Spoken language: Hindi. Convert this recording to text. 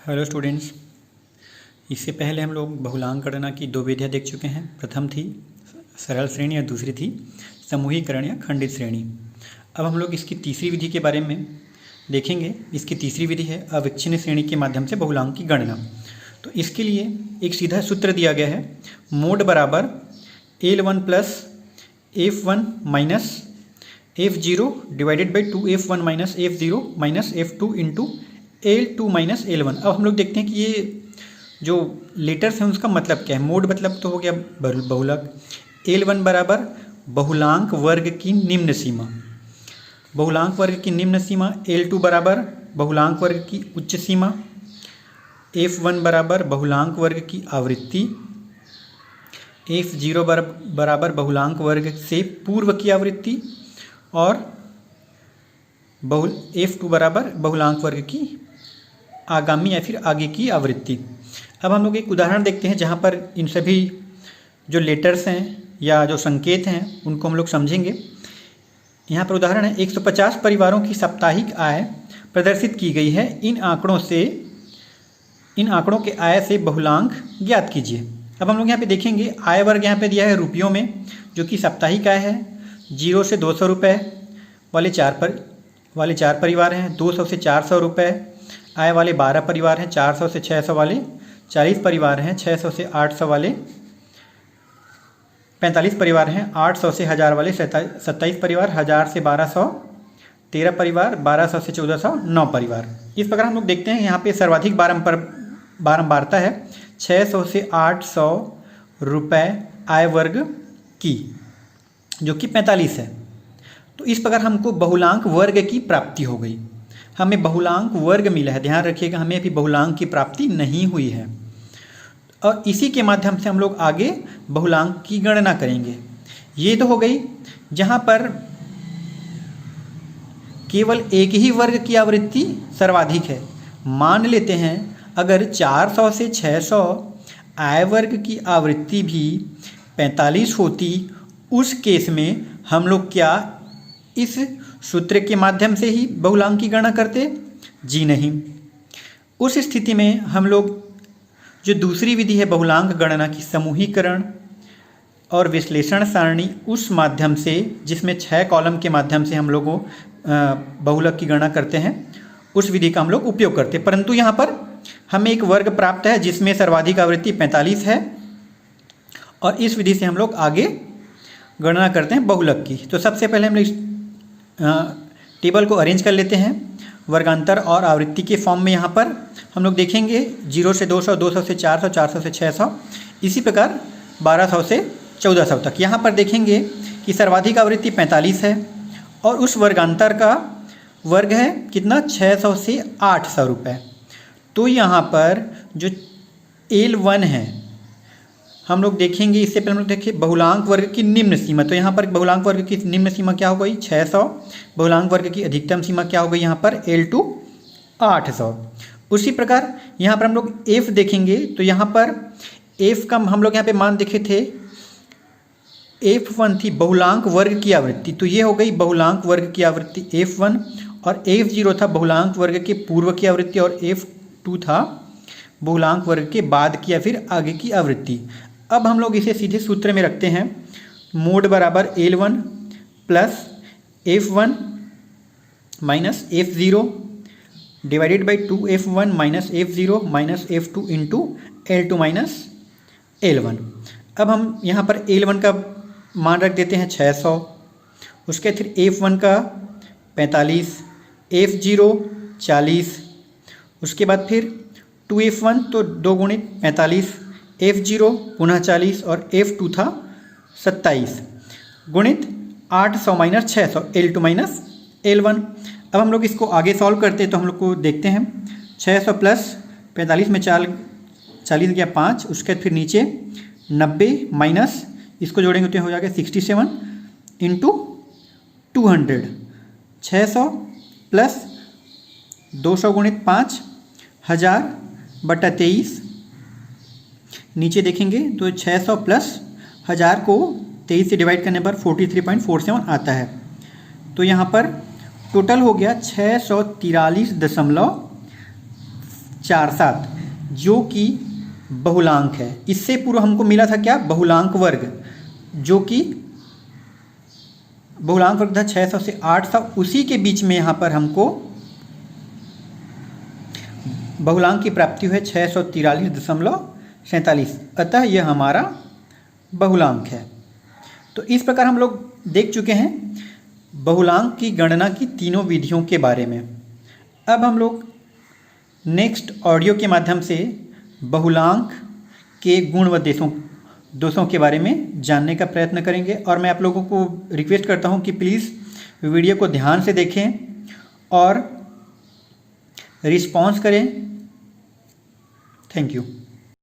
Hello students. इससे पहले हम लोग बहुलांक गणना की दो विधियाँ देख चुके हैं। प्रथम थी सरल श्रेणी और दूसरी थी समूहीकरण या खंडित श्रेणी। अब हम लोग इसकी तीसरी विधि के बारे में देखेंगे। इसकी तीसरी विधि है अविच्छिन्न श्रेणी के माध्यम से बहुलांक की गणना। तो इसके लिए एक सीधा सूत्र दिया गया है, मोड बराबर L1 plus F1 minus F0 divided by 2F1 minus F0 minus F2 into L2 minus L1। अब हम लोग देखते हैं कि ये जो लेटर्स हैं उसका मतलब क्या है। मोड मतलब तो हो गया बहुलक। L1 बराबर बहुलांक वर्ग की निम्न सीमा, बहुलांक वर्ग की निम्न सीमा। L2 बराबर बहुलांक वर्ग की उच्च सीमा। F1 बराबर बहुलांक वर्ग की आवृत्ति। F0 बराबर बहुलांक वर्ग से पूर्व की आवृत्ति और F2 बराबर बहुलांक वर्ग की आगामी या फिर आगे की आवृत्ति। अब हम लोग एक उदाहरण देखते हैं जहाँ पर इन सभी जो लेटर्स हैं या जो संकेत हैं उनको हम लोग समझेंगे। यहाँ पर उदाहरण है, 150 परिवारों की साप्ताहिक आय प्रदर्शित की गई है। इन आंकड़ों के आय से बहुलांक ज्ञात कीजिए। अब हम लोग यहाँ पे देखेंगे आय वर्ग यहाँ पे दिया है रुपयों में, जो कि साप्ताहिक आय है। 0 से 200 रुपये वाले चार परिवार हैं। 200 से 400 रुपये आय वाले 12 परिवार हैं। 400 से 600 वाले 40 परिवार हैं। 600 से 800 वाले 45 परिवार हैं। 800 से 1000 वाले 27 परिवार। 1000 से 1200 13 परिवार। 1200 से 1400 9 परिवार। इस प्रकार हम लोग देखते हैं यहाँ पे सर्वाधिक बारंबारता है 600 से 800 रुपये आय वर्ग की, जो कि 45 है। तो इस प्रकार हमको बहुलांक वर्ग की प्राप्ति हो गई। हमें बहुलांक वर्ग मिला है। ध्यान रखिएगा, हमें अभी बहुलांक की प्राप्ति नहीं हुई है और इसी के माध्यम से हम लोग आगे बहुलांक की गणना करेंगे। ये तो हो गई जहाँ पर केवल एक ही वर्ग की आवृत्ति सर्वाधिक है। मान लेते हैं अगर 400 से 600 आय वर्ग की आवृत्ति भी 45 होती, उस केस में हम लोग क्या इस सूत्र के माध्यम से ही बहुलांक की गणना करते? जी नहीं। उस स्थिति में हम लोग जो दूसरी विधि है बहुलांक गणना की, समूहीकरण और विश्लेषण सारणी, उस माध्यम से जिसमें 6 कॉलम के माध्यम से हम लोगों बहुलक की गणना करते हैं, उस विधि का हम लोग उपयोग करते हैं। परंतु यहाँ पर हमें एक वर्ग प्राप्त है जिसमें सर्वाधिक आवृत्ति 45 है और इस विधि से हम लोग आगे गणना करते हैं बहुलक की। तो सबसे पहले हम लोग टेबल को अरेंज कर लेते हैं वर्गांतर और आवृत्ति के फॉर्म में। यहाँ पर हम लोग देखेंगे 0 से 200, 200 से 400, 400 से 600, इसी प्रकार 1200 से 1400 तक। यहाँ पर देखेंगे कि सर्वाधिक आवृत्ति 45 है और उस वर्गांतर का वर्ग है कितना? 600 से 800 रुपये। तो यहाँ पर जो L1 है हम लोग देखेंगे, इससे पहले हम लोग देखिए बहुलांक वर्ग की निम्न सीमा। तो यहाँ पर बहुलांक वर्ग की निम्न सीमा क्या हो गई? 600। बहुलांक वर्ग की अधिकतम सीमा क्या हो गई? यहाँ पर L2 800। उसी प्रकार यहाँ पर हम लोग F देखेंगे, तो यहाँ पर F का हम लोग यहाँ पे मान देखे थे, F1 थी बहुलांक वर्ग की आवृत्ति, तो ये हो गई बहुलांक वर्ग की आवृत्ति F1, और F0 था बहुलांक वर्ग के पूर्व की आवृत्ति और F2 था बहुलांक वर्ग के बाद की या फिर आगे की आवृत्ति। अब हम लोग इसे सीधे सूत्र में रखते हैं, मोड बराबर L1 plus F1 minus F0 divided by 2F1 minus F0 minus F2 into L2 minus L1। अब हम यहाँ पर L1 का मान रख देते हैं 600, उसके फिर F1 का 45, F0 40, उसके बाद फिर 2F1 तो 2 गुणित 45, F0 पुनः 40 और F2 था 27 गुणित 800 माइनस 600 L2 माइनस L1। अब हम लोग इसको आगे सॉल्व करते हैं तो हम लोग को देखते हैं 600 प्लस 45 में 40 गया 5, उसके फिर नीचे 90 माइनस इसको जोड़ेंगे तो हो जाएगा 67 इंटू 200। 600 प्लस 200 गुणित 5 1000 बटा 23, नीचे देखेंगे तो 600 प्लस 1000 को 23 से डिवाइड करने पर 43.47 आता है। तो यहाँ पर टोटल हो गया 643.4 47 जो कि बहुलांक है। इससे पूर्व हमको मिला था क्या, बहुलांक वर्ग, जो कि बहुलांक वर्ग था 600 से 800, उसी के बीच में यहाँ पर हमको बहुलांक की प्राप्ति हुई 643.47, अतः यह हमारा बहुलांक है। तो इस प्रकार हम लोग देख चुके हैं बहुलांक की गणना की तीनों विधियों के बारे में। अब हम लोग नेक्स्ट ऑडियो के माध्यम से बहुलांक के गुण व दोषों के बारे में जानने का प्रयत्न करेंगे। और मैं आप लोगों को रिक्वेस्ट करता हूं कि प्लीज़ वीडियो को ध्यान से देखें और रिस्पॉन्स करें। Thank you.